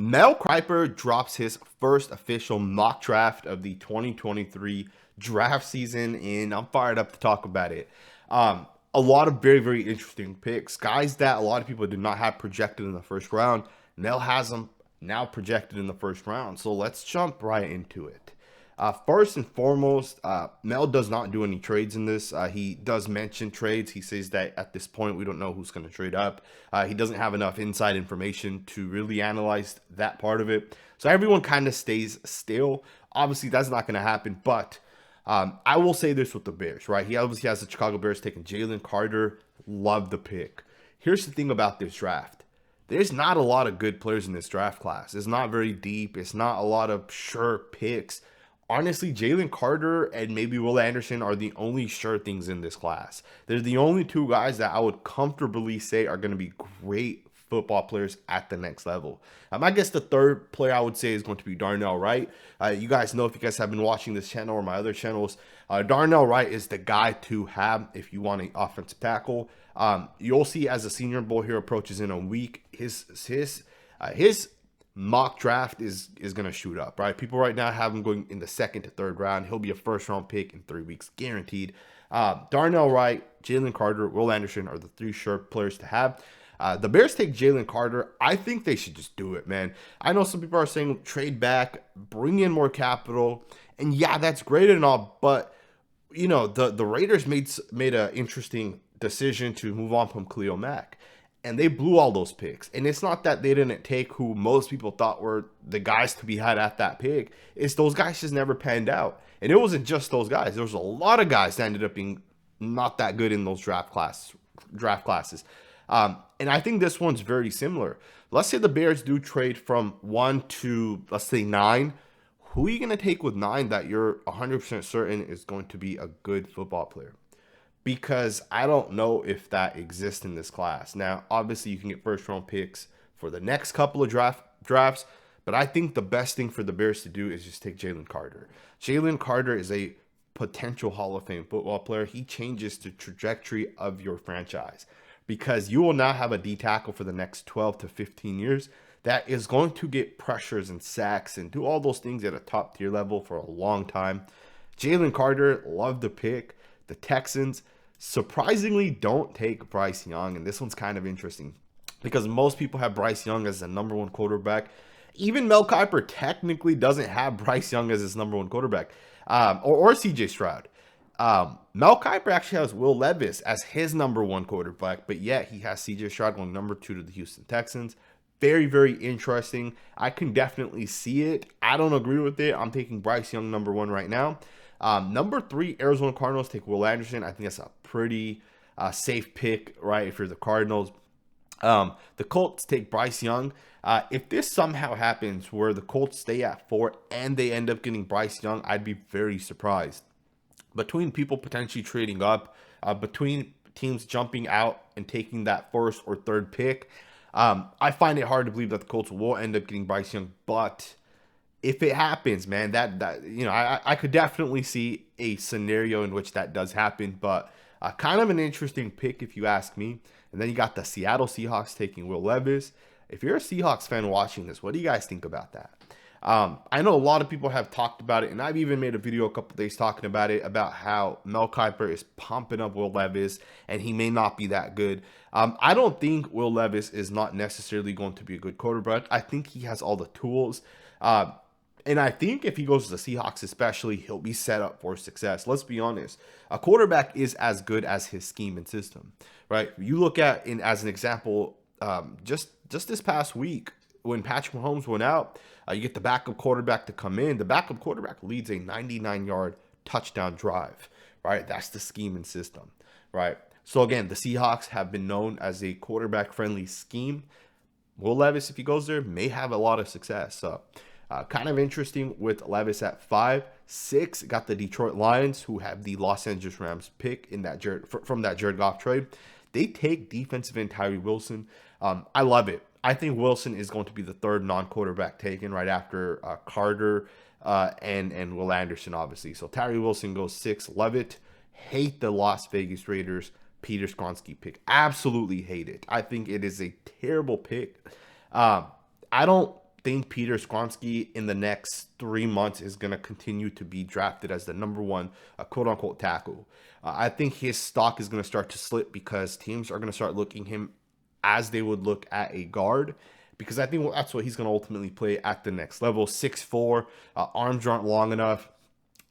Mel Kiper drops his first official mock draft of the 2023 draft season, and I'm fired up to talk about it. A lot of very, very interesting picks. Guys that a lot of people did not have projected in the first round. Mel has them now projected in the first round. So let's jump right into it. First and foremost, Mel does not do any trades in this. He does mention trades. He says that at this point, we don't know who's going to trade up. He doesn't have enough inside information to really analyze that part of it. So everyone kind of stays still. Obviously, that's not going to happen. But I will say this with the Bears, right? He obviously has the Chicago Bears taking Jalen Carter. Love the pick. Here's the thing about this draft. There's not a lot of good players in this draft class. It's not very deep. It's not a lot of sure picks. Honestly, Jalen Carter and maybe Will Anderson are the only sure things in this class. They're the only two guys that I would comfortably say are going to be great football players at the next level. I guess the third player I would say is going to be Darnell Wright. You guys know, if you guys have been watching this channel or my other channels, Darnell Wright is the guy to have if you want an offensive tackle. You'll see as the Senior Bowl here approaches in a week, his mock draft is going to shoot up, right? People right now have him going in the second to third round. He'll be a first round pick in 3 weeks, guaranteed. Darnell Wright, Jalen Carter, Will Anderson are the three sure players to have. The Bears take Jalen Carter. I think they should just do it, man. I know some people are saying trade back, bring in more capital. And yeah, that's great and all, but you know, the Raiders made an interesting decision to move on from Khalil Mack. And they blew all those picks. And it's not that they didn't take who most people thought were the guys to be had at that pick. It's those guys just never panned out. And it wasn't just those guys. There was a lot of guys that ended up being not that good in those draft classes. And I think this one's very similar. Let's say the Bears do trade from 1 to, let's say, 9. Who are you going to take with 9 that you're 100% certain is going to be a good football player? Because I don't know if that exists in this class. Now, obviously, you can get first-round picks for the next couple of drafts, but I think the best thing for the Bears to do is just take Jalen Carter. Jalen Carter is a potential Hall of Fame football player. He changes the trajectory of your franchise because you will now have a D tackle for the next 12 to 15 years that is going to get pressures and sacks and do all those things at a top-tier level for a long time. Jalen Carter, love the pick. The Texans surprisingly don't take Bryce Young, and this one's kind of interesting because most people have Bryce Young as the number one quarterback. Even Mel Kiper technically doesn't have Bryce Young as his number one quarterback, or CJ Stroud. Mel Kiper actually has Will Levis as his number one quarterback, but yet he has CJ Stroud going number 2 to the Houston Texans. Very, very interesting. I can definitely see it. I don't agree with it. I'm taking Bryce Young number 1 right now. Number 3, Arizona Cardinals take Will Anderson. I think that's a pretty safe pick, right, if you're the Cardinals. The Colts take Bryce Young. If this somehow happens where the Colts stay at 4 and they end up getting Bryce Young, I'd be very surprised. Between people potentially trading up, between teams jumping out and taking that first or third pick, I find it hard to believe that the Colts will end up getting Bryce Young, but if it happens, man, that you know, I could definitely see a scenario in which that does happen, but kind of an interesting pick if you ask me. And then you got the Seattle Seahawks taking Will Levis. If you're a Seahawks fan watching this, what do you guys think about that? I know a lot of people have talked about it, and I've even made a video a couple days talking about it, about how Mel Kiper is pumping up Will Levis, and he may not be that good. I don't think Will Levis is not necessarily going to be a good quarterback. I think he has all the tools. And I think if he goes to the Seahawks especially, he'll be set up for success. Let's be honest. A quarterback is as good as his scheme and system, right? You look at, as an example, just this past week, when Patrick Mahomes went out, you get the backup quarterback to come in. The backup quarterback leads a 99-yard touchdown drive, right? That's the scheme and system, right? So again, the Seahawks have been known as a quarterback-friendly scheme. Will Levis, if he goes there, may have a lot of success. So kind of interesting with Levis at 5. 6, got the Detroit Lions, who have the Los Angeles Rams pick in that from that Jared Goff trade. They take defensive end Tyree Wilson. I love it. I think Wilson is going to be the third non-quarterback taken right after Carter and Will Anderson, obviously. So Tyree Wilson goes 6. Love it. Hate the Las Vegas Raiders Peter Skronsky pick. Absolutely hate it. I think it is a terrible pick. I don't think Peter Skronsky in the next 3 months is going to continue to be drafted as the number one quote unquote tackle. I think his stock is going to start to slip because teams are going to start looking him as they would look at a guard, because I think that's what he's going to ultimately play at the next level. 6'4", arms aren't long enough,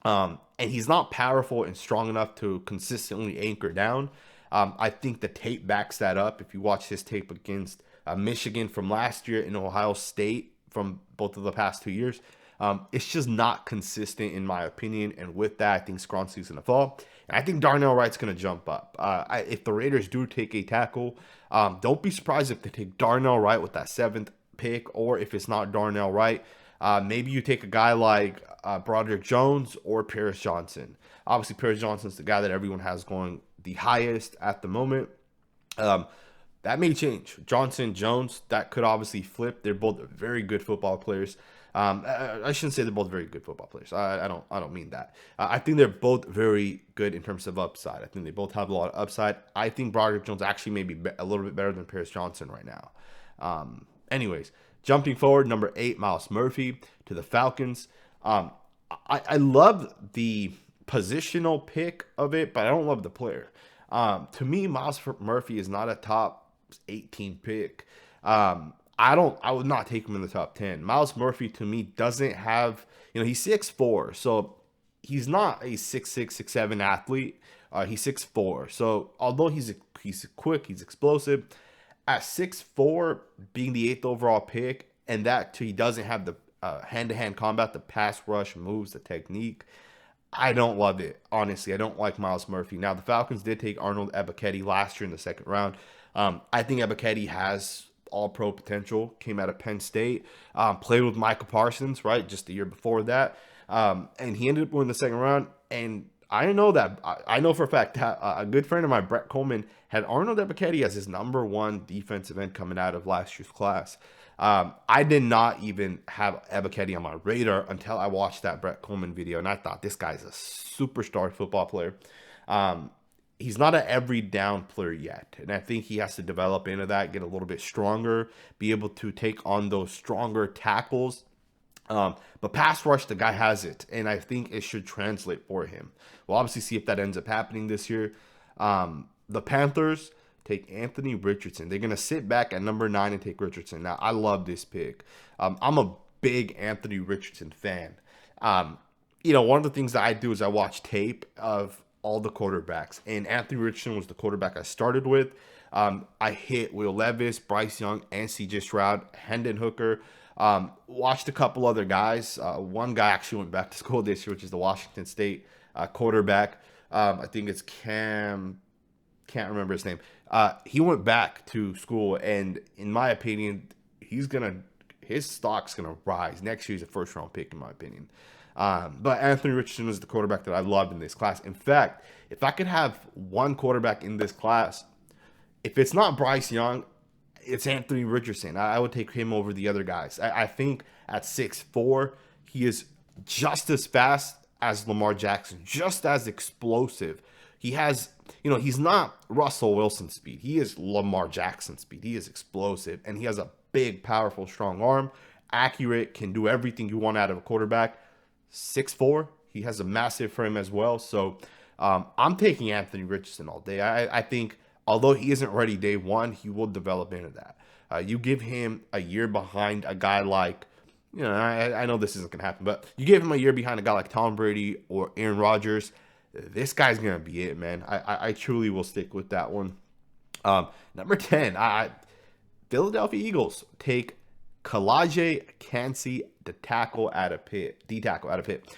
and he's not powerful and strong enough to consistently anchor down. I think the tape backs that up. If you watch his tape against Michigan from last year and Ohio State from both of the past 2 years, it's just not consistent in my opinion. And with that, I think Skronsky's going to fall. And I think Darnell Wright's going to jump up. If the Raiders do take a tackle, don't be surprised if they take Darnell Wright with that 7th pick, or if it's not Darnell Wright, maybe you take a guy like Broderick Jones or Paris Johnson. Obviously, Paris Johnson's the guy that everyone has going the highest at the moment. That may change. Johnson, Jones, that could obviously flip. They're both very good football players. I shouldn't say they're both very good football players. I don't mean that. I think they're both very good in terms of upside. I think they both have a lot of upside. I think Broderick Jones actually may be a little bit better than Paris Johnson right now. Anyways, jumping forward, number 8, Myles Murphy to the Falcons. I love the positional pick of it, but I don't love the player. To me, Myles Murphy is not a top 18 pick. I would not take him in the top 10. Myles Murphy to me doesn't have, he's 6'4", so he's not a 6'6", 6'7" athlete. He's 6'4", so although he's quick, he's explosive. At 6'4", being the 8th overall pick, and that too, he doesn't have the hand-to-hand combat, the pass rush moves, the technique. I don't love it. Honestly, I don't like Myles Murphy. Now, the Falcons did take Arnold Ebiketie last year in the 2nd round. I think Ebiketie has all-pro potential. Came out of Penn State. Played with Micah Parsons, right, just the year before that. And he ended up winning the 2nd round. And I know that. I know for a fact that a good friend of mine, Brett Coleman, had Arnold Ebiketie as his number 1 defensive end coming out of last year's class. I did not even have Ebiketie on my radar until I watched that Brett Coleman video, and I thought this guy's a superstar football player. He's not an every down player yet, and I think he has to develop into that, get a little bit stronger, be able to take on those stronger tackles. But pass rush, the guy has it, and I think it should translate for him. We'll obviously see if that ends up happening this year. The Panthers take Anthony Richardson. They're going to sit back at number 9 and take Richardson. Now, I love this pick. I'm a big Anthony Richardson fan. One of the things that I do is I watch tape of all the quarterbacks, and Anthony Richardson was the quarterback I started with. I hit Will Levis, Bryce Young, and C.J. Stroud, Hendon Hooker. Watched a couple other guys. One guy actually went back to school this year, which is the Washington State quarterback. I think it's Cam. Can't remember his name. He went back to school, and in my opinion, his stock's gonna rise. Next year, he's a 1st-round pick, in my opinion. But Anthony Richardson is the quarterback that I loved in this class. In fact, if I could have one quarterback in this class, if it's not Bryce Young, it's Anthony Richardson. I would take him over the other guys. I think at 6'4", he is just as fast as Lamar Jackson, just as explosive. He has, he's not Russell Wilson speed. He is Lamar Jackson speed. He is explosive, and he has a big, powerful, strong arm, accurate, can do everything you want out of a quarterback. 6'4", he has a massive frame as well. So I'm taking Anthony Richardson all day. I think although he isn't ready day one, he will develop into that. You give him a year behind a guy like, I know this isn't going to happen, but you give him a year behind a guy like Tom Brady or Aaron Rodgers, this guy's going to be it, man. I truly will stick with that one. Number 10, Philadelphia Eagles take Calijah Kancey, D tackle out of Pitt.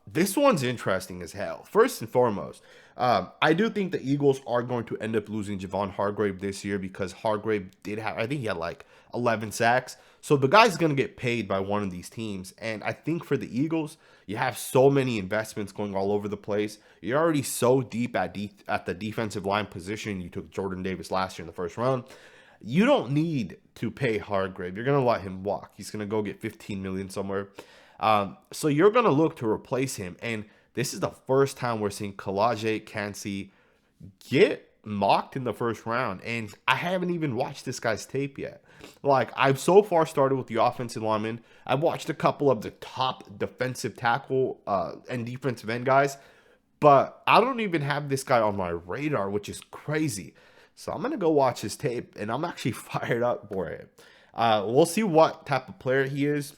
This one's interesting as hell. First and foremost, I do think the Eagles are going to end up losing Javon Hargrave this year because Hargrave I think he had like 11 sacks. So the guy's going to get paid by one of these teams. And I think for the Eagles, you have so many investments going all over the place. You're already so deep at the defensive line position. You took Jordan Davis last year in the 1st round. You don't need to pay Hargrave. You're going to let him walk. He's going to go get $15 million somewhere. So you're going to look to replace him. And this is the first time we're seeing Calijah Kancey get mocked in the first round, and I haven't even watched this guy's tape yet. Like, I've so far started with the offensive lineman. I've watched a couple of the top defensive tackle and defensive end guys, but I don't even have this guy on my radar, which is crazy. So I'm going to go watch his tape, and I'm actually fired up for it. We'll see what type of player he is.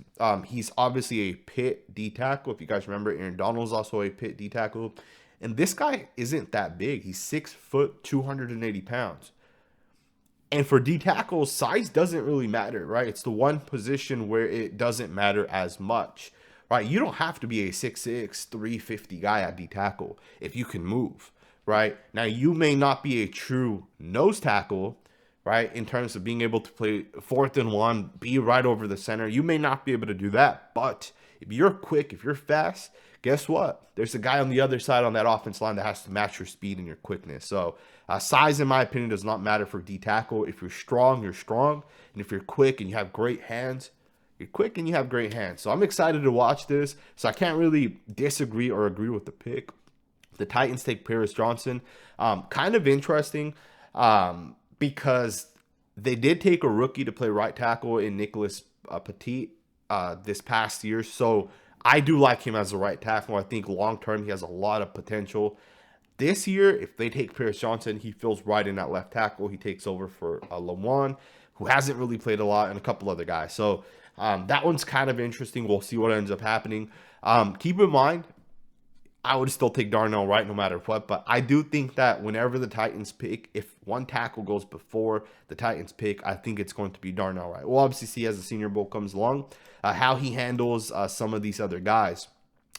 He's obviously a pit D tackle. If you guys remember, Aaron Donald's also a pit D tackle. And this guy isn't that big. He's 6 foot, 280 pounds. And for D tackles, size doesn't really matter, right? It's the one position where it doesn't matter as much, right? You don't have to be a 6'6", 350 guy at D tackle if you can move, right? Now, you may not be a true nose tackle, right? In terms of being able to play 4th and 1, be right over the center. You may not be able to do that, but if you're quick, if you're fast, guess what? There's a guy on the other side on that offense line that has to match your speed and your quickness. So size, in my opinion, does not matter for D tackle. If you're strong, you're strong. And if you're quick and you have great hands, you're quick and you have great hands. So I'm excited to watch this. So I can't really disagree or agree with the pick. The Titans take Paris Johnson. Kind of interesting because they did take a rookie to play right tackle in Nicholas Petit this past year. So I do like him as a right tackle. I think long-term he has a lot of potential. This year, if they take Paris Johnson, he fills right in at left tackle. He takes over for Lawan, who hasn't really played a lot, and a couple other guys. So that one's kind of interesting. We'll see what ends up happening. Keep in mind, I would still take Darnell Wright no matter what, but I do think that whenever the Titans pick, if one tackle goes before the Titans pick, I think it's going to be Darnell Wright. We'll obviously see as the Senior Bowl comes along how he handles some of these other guys.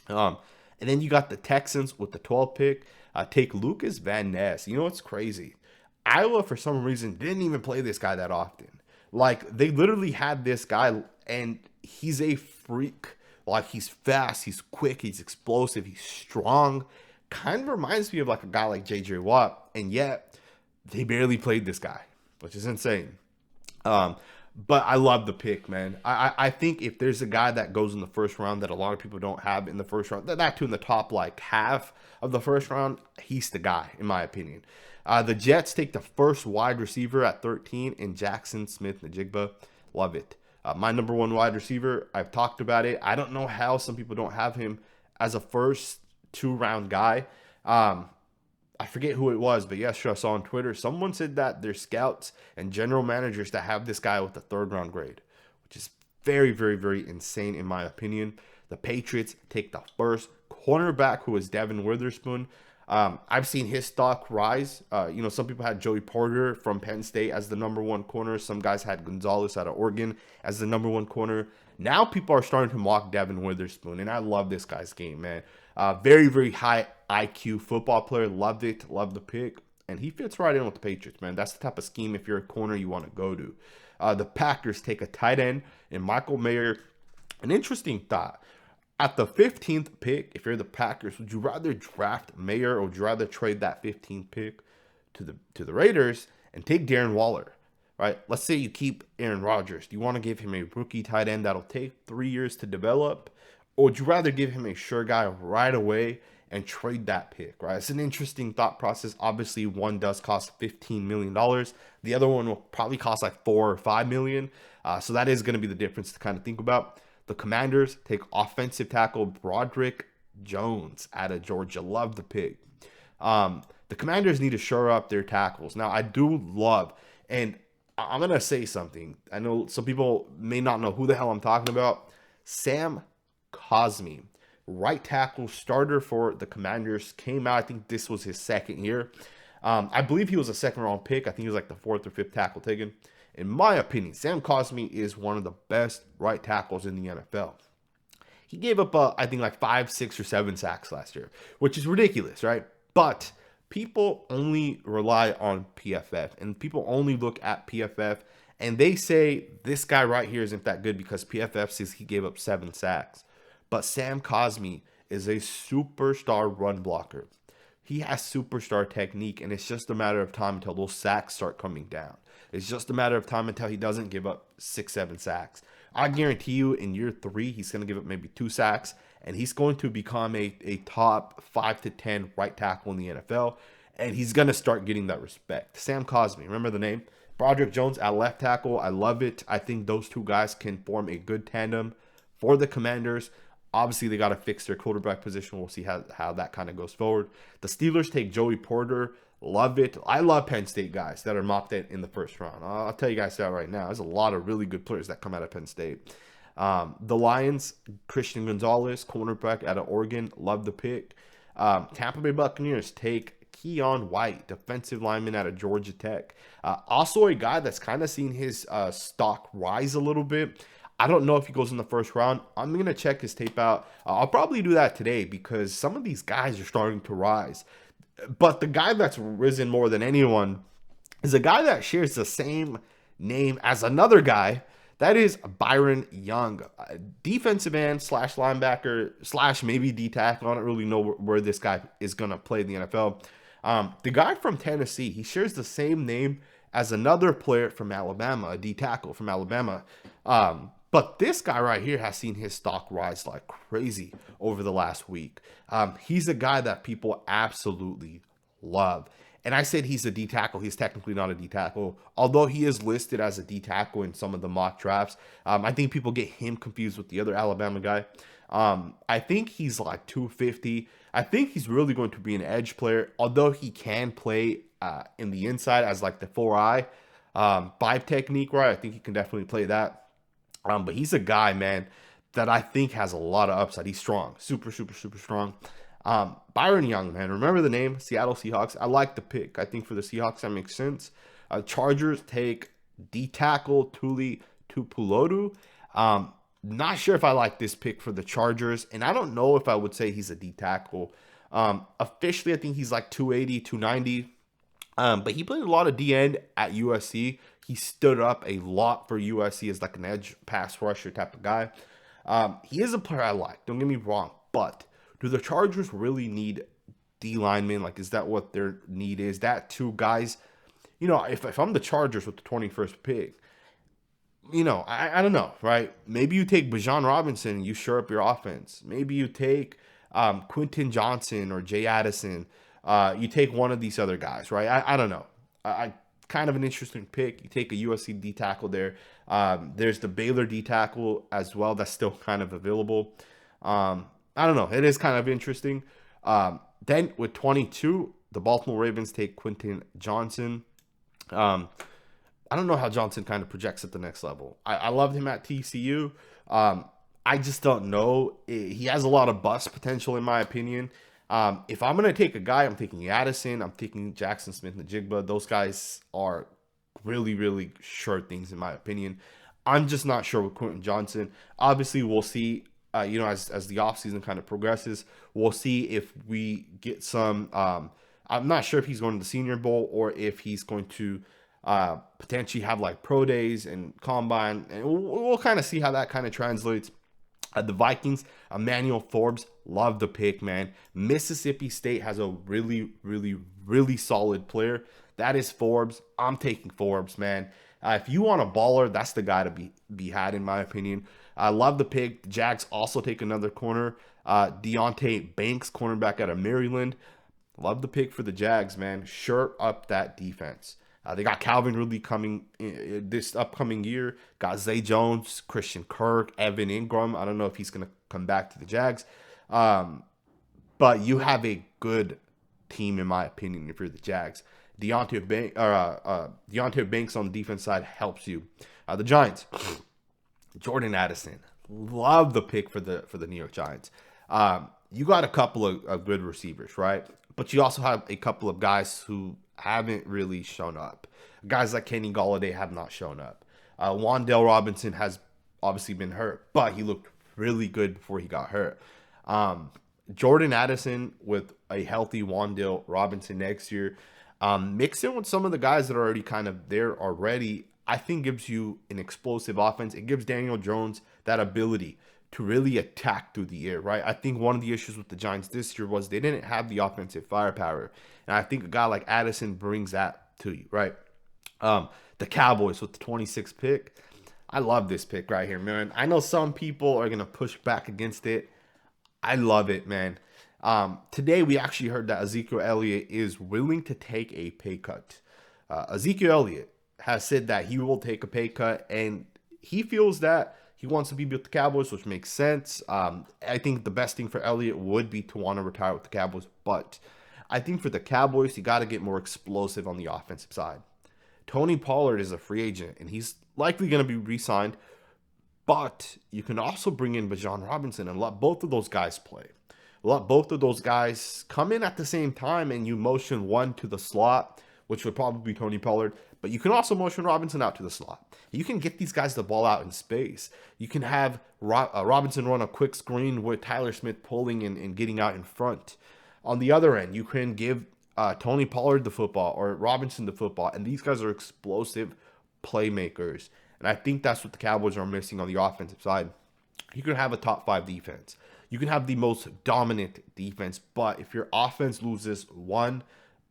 And then you got the Texans with the 12th pick. Take Lucas Van Ness. You know what's crazy? Iowa, for some reason, didn't even play this guy that often. Like, they literally had this guy, and he's a freak. Like, he's fast, he's quick, he's explosive, he's strong. Kind of reminds me of like a guy like J.J. Watt, and yet they barely played this guy, which is insane. But I love the pick, man. I think if there's a guy that goes in the first round that a lot of people don't have in the first round, that too in the top like half of the first round, he's the guy, in my opinion. The Jets take the first wide receiver at 13 in Jackson Smith-Njigba. Love it. My number one wide receiver, I've talked about it. I don't know how some people don't have him as a first 2-round guy. I forget who it was, but yesterday I saw on Twitter, someone said that there's scouts and general managers that have this guy with a 3rd-round grade, which is very, very, very insane in my opinion. The Patriots take the first cornerback, who is Devin Witherspoon. I've seen his stock rise. Some people had Joey Porter from Penn State as the number 1 corner. Some guys had Gonzalez out of Oregon as the number 1 corner. Now people are starting to mock Devin Witherspoon, and I love this guy's game, man. Very, very high IQ football player. Loved it. Loved the pick. And he fits right in with the Patriots, man. That's the type of scheme, if you're a corner, you want to go to. The Packers take a tight end in Michael Mayer. An interesting thought. At the 15th pick, if you're the Packers, would you rather draft Mayer or would you rather trade that 15th pick to the Raiders and take Darren Waller, right? Let's say you keep Aaron Rodgers. Do you want to give him a rookie tight end that'll take 3 years to develop? Or would you rather give him a sure guy right away and trade that pick, right? It's an interesting thought process. Obviously, one does cost $15 million. The other one will probably cost like $4 or $5 million. So that is going to be the difference to kind of think about. The Commanders take offensive tackle Broderick Jones out of Georgia. Love the pick. The Commanders need to shore up their tackles. Now, I do love, and I'm going to say something. I know some people may not know who the hell I'm talking about. Sam Cosmi, right tackle starter for the Commanders, came out. I think this was his 2nd year. I believe he was a 2nd-round pick. I think he was like the 4th or 5th tackle taken. In my opinion, Sam Cosmi is one of the best right tackles in the NFL. He gave up, I think, like 5, 6, or 7 sacks last year, which is ridiculous, right? But people only rely on PFF, and people only look at PFF, and they say this guy right here isn't that good because PFF says he gave up 7 sacks. But Sam Cosmi is a superstar run blocker. He has superstar technique, and it's just a matter of time until those sacks start coming down. It's just a matter of time until he doesn't give up 6, 7 sacks. I guarantee you in year 3, he's going to give up maybe 2 sacks, and he's going to become a top 5 to 10 right tackle in the NFL. and he's going to start getting that respect. Sam Cosmi, remember the name? Broderick Jones at left tackle. I love it. I think those two guys can form a good tandem for the Commanders. Obviously, they got to fix their quarterback position. We'll see how that kind of goes forward. The Steelers take Joey Porter. Love it. I love Penn State guys that are mocked in the first round. I'll tell you guys that right now. There's a lot of really good players that come out of Penn State. The Lions, Christian Gonzalez, cornerback out of Oregon. Love the pick. Tampa Bay Buccaneers take Keon White, defensive lineman out of Georgia Tech. Also a guy that's kind of seen his stock rise a little bit. I don't know if he goes in the first round. I'm going to check his tape out. I'll probably do that today because some of these guys are starting to rise. But the guy that's risen more than anyone is a guy that shares the same name as another guy. That is Byron Young, defensive end / linebacker / maybe D tackle. I don't really know where this guy is going to play in the NFL. The guy from Tennessee, he shares the same name as another player from Alabama, a D tackle from Alabama. But this guy right here has seen his stock rise like crazy over the last week. He's a guy that people absolutely love. And I said he's a D tackle. He's technically not a D tackle, although he is listed as a D tackle in some of the mock drafts. I think people get him confused with the other Alabama guy. I think he's like 250. I think he's really going to be an edge player, although he can play in the inside as like the 4-eye 5 technique, right? I think he can definitely play that. But he's a guy, man, that I think has a lot of upside. He's strong, super, super, super strong. Byron Young, man, remember the name? Seattle Seahawks. I like the pick. I think for the Seahawks, that makes sense. Chargers take D tackle Tuli Tupulotu. Not sure if I like this pick for the Chargers, and I don't know if I would say he's a D tackle. Officially, I think he's like 280, 290. But he played a lot of D end at USC. He stood up a lot for USC as like an edge pass rusher type of guy. He is a player I like. Don't get me wrong. But do the Chargers really need D linemen? Like, is that what their need is? That two guys? You know, if I'm the Chargers with the 21st pick, you know, I don't know, right? Maybe you take Bijan Robinson and you shore up your offense. Maybe you take Quentin Johnson or Jay Addison. You take one of these other guys, right? I don't know. I kind of an interesting pick. You take a USC D tackle there. There's the Baylor D tackle as well that's still kind of available. I don't know. It is kind of interesting. Then with 22, the Baltimore Ravens take Quentin Johnson. I don't know how Johnson kind of projects at the next level. I loved him at TCU. I just don't know. He has a lot of bust potential in my opinion. If I'm going to take a guy, I'm taking Addison. I'm taking Jackson Smith-Njigba. Those guys are really, really sure things in my opinion. I'm just not sure with Quentin Johnson. Obviously, we'll see, as the offseason kind of progresses. We'll see if we get some I'm not sure if he's going to the Senior Bowl or if he's going to potentially have like pro days and combine. And we'll kind of see how that kind of translates. The Vikings, Emmanuel Forbes, love the pick, man. Mississippi State has a really, really, really solid player. That is Forbes. I'm taking Forbes, man. If you want a baller, that's the guy to be had, in my opinion. I love the pick. The Jags also take another corner. Deontay Banks, cornerback out of Maryland. Love the pick for the Jags, man. Shore up that defense. They got Calvin Ridley coming this upcoming year. Got Zay Jones, Christian Kirk, Evan Ingram. I don't know if he's going to come back to the Jags. But you have a good team, in my opinion, if you're the Jags. Deontay Banks on the defense side helps you. The Giants, Jordan Addison. Love the pick for the New York Giants. You got a couple of good receivers, right? But you also have a couple of guys who haven't really shown up. Guys like Kenny Golladay have not shown up. Wan'Dale Robinson has obviously been hurt, but he looked really good before he got hurt. Jordan Addison with a healthy Wan'Dale Robinson next year, mixed in with some of the guys that are already kind of there already, I think gives you an explosive offense. It gives Daniel Jones that ability to really attack through the air, right? I think one of the issues with the Giants this year was they didn't have the offensive firepower. And I think a guy like Addison brings that to you, right? The Cowboys with the 26th pick. I love this pick right here, man. I know some people are going to push back against it. I love it, man. Today, we actually heard that Ezekiel Elliott is willing to take a pay cut. Ezekiel Elliott has said that he will take a pay cut, and he feels that he wants to be with the Cowboys, which makes sense. I think the best thing for Elliott would be to want to retire with the Cowboys, but I think for the Cowboys, you got to get more explosive on the offensive side. Tony Pollard is a free agent, and he's likely going to be re-signed, but you can also bring in Bijan Robinson and let both of those guys play. Let both of those guys come in at the same time, and you motion one to the slot, which would probably be Tony Pollard, but you can also motion Robinson out to the slot. You can get these guys the ball out in space. You can have Robinson run a quick screen with Tyler Smith pulling and getting out in front. On the other end, you can give Tony Pollard the football or Robinson the football, and these guys are explosive playmakers. And I think that's what the Cowboys are missing on the offensive side. You can have a top 5 defense. You can have the most dominant defense, but if your offense loses one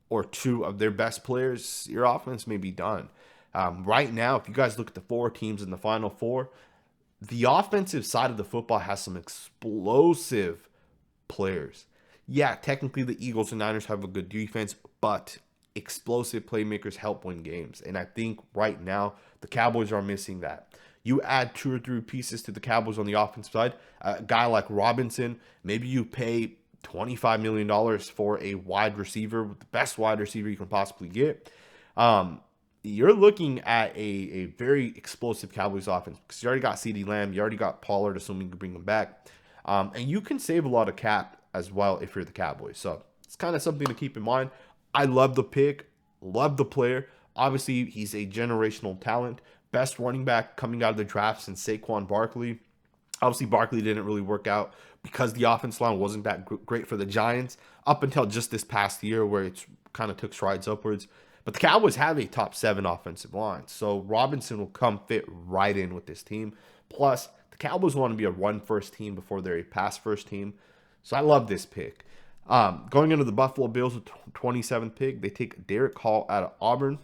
or two of their best players, your offense may be done. Right now, if you guys look at the 4 teams in the Final Four, the offensive side of the football has some explosive players. Yeah, technically the Eagles and Niners have a good defense, but explosive playmakers help win games. And I think right now the Cowboys are missing that. You add 2 or 3 pieces to the Cowboys on the offensive side, a guy like Robinson, maybe you pay $25 million for a wide receiver, the best wide receiver you can possibly get. You're looking at a very explosive Cowboys offense because you already got CeeDee Lamb, you already got Pollard, assuming you can bring him back. And you can save a lot of cap as well if you're the Cowboys. So it's kind of something to keep in mind. I love the pick, love the player. Obviously, he's a generational talent. Best running back coming out of the draft since Saquon Barkley. Obviously, Barkley didn't really work out because the offense line wasn't that great for the Giants up until just this past year where it's kind of took strides upwards. But the Cowboys have a top 7 offensive line. So Robinson will come fit right in with this team. Plus, the Cowboys want to be a run-first team before they're a pass-first team. So I love this pick. Going into the Buffalo Bills with 27th pick, they take Derek Hall out of Auburn.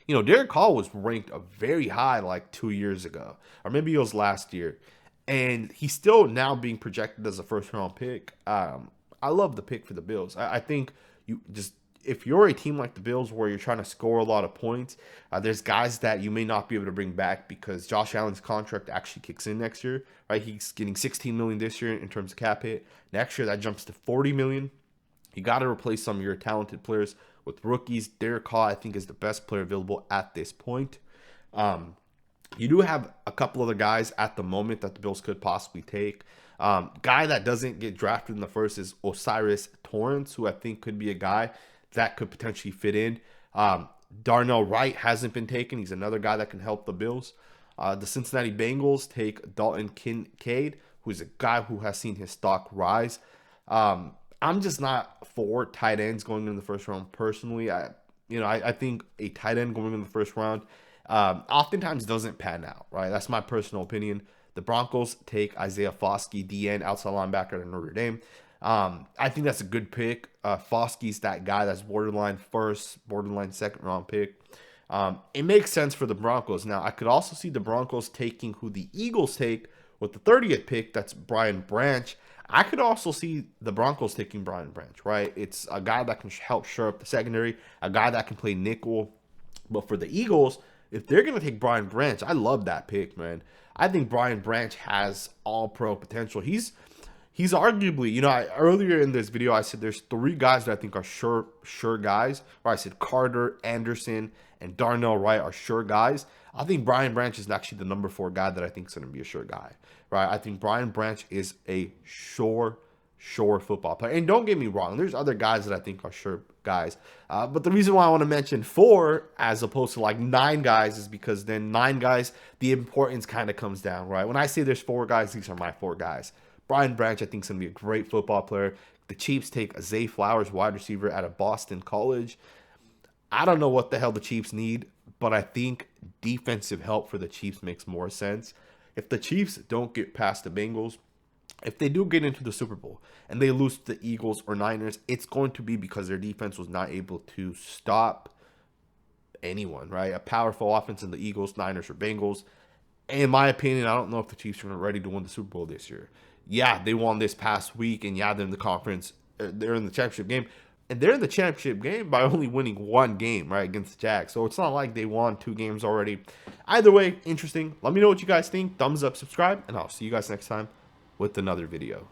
You know, Derek Hall was ranked very high like 2 years ago, or maybe it was last year. And he's still now being projected as a first-round pick. I love the pick for the Bills. I think if you're a team like the Bills where you're trying to score a lot of points, there's guys that you may not be able to bring back because Josh Allen's contract actually kicks in next year, right? He's getting $16 million this year in terms of cap hit. Next year, that jumps to $40 million. You got to replace some of your talented players with rookies. Derek Hall, I think, is the best player available at this point. You do have a couple other guys at the moment that the Bills could possibly take. Guy that doesn't get drafted in the first is Osiris Torrance, who I think could be a guy that could potentially fit in. Darnell Wright hasn't been taken. He's another guy that can help the Bills. The Cincinnati Bengals take Dalton Kincaid, who's a guy who has seen his stock rise. I'm just not for tight ends going in the first round personally. I think a tight end going in the first round oftentimes doesn't pan out, right? That's my personal opinion. The Broncos take Isaiah Foskey, DN, outside linebacker at Notre Dame. I think that's a good pick. Foskey's that guy that's borderline first, borderline second round pick. It makes sense for the Broncos. Now, I could also see the Broncos taking who the Eagles take with the 30th pick. That's Brian Branch. I could also see the Broncos taking Brian Branch, right? It's a guy that can help shore up the secondary, a guy that can play nickel. But for the Eagles, if they're going to take Brian Branch, I love that pick, man. I think Brian Branch has all-pro potential. He's arguably, earlier in this video, I said there's 3 guys that I think are sure guys. Or I said Carter, Anderson, and Darnell Wright are sure guys. I think Brian Branch is actually the number 4 guy that I think is going to be a sure guy, right? I think Brian Branch is a sure football player. And don't get me wrong, there's other guys that I think are sure guys. But the reason why I want to mention 4 as opposed to like 9 guys is because then 9 guys, the importance kind of comes down, right? When I say there's 4 guys, these are my 4 guys. Brian Branch, I think, is going to be a great football player. The Chiefs take Zay Flowers, wide receiver out of Boston College. I don't know what the hell the Chiefs need, but I think defensive help for the Chiefs makes more sense. If the Chiefs don't get past the Bengals, if they do get into the Super Bowl and they lose to the Eagles or Niners, it's going to be because their defense was not able to stop anyone, right? A powerful offense in the Eagles, Niners, or Bengals. In my opinion, I don't know if the Chiefs are ready to win the Super Bowl this year. Yeah, they won this past week, and yeah, they're in the conference. They're in the championship game, and they're in the championship game by only winning one game, right, against the Jags. So it's not like they won 2 games already. Either way, interesting. Let me know what you guys think. Thumbs up, subscribe, and I'll see you guys next time with another video.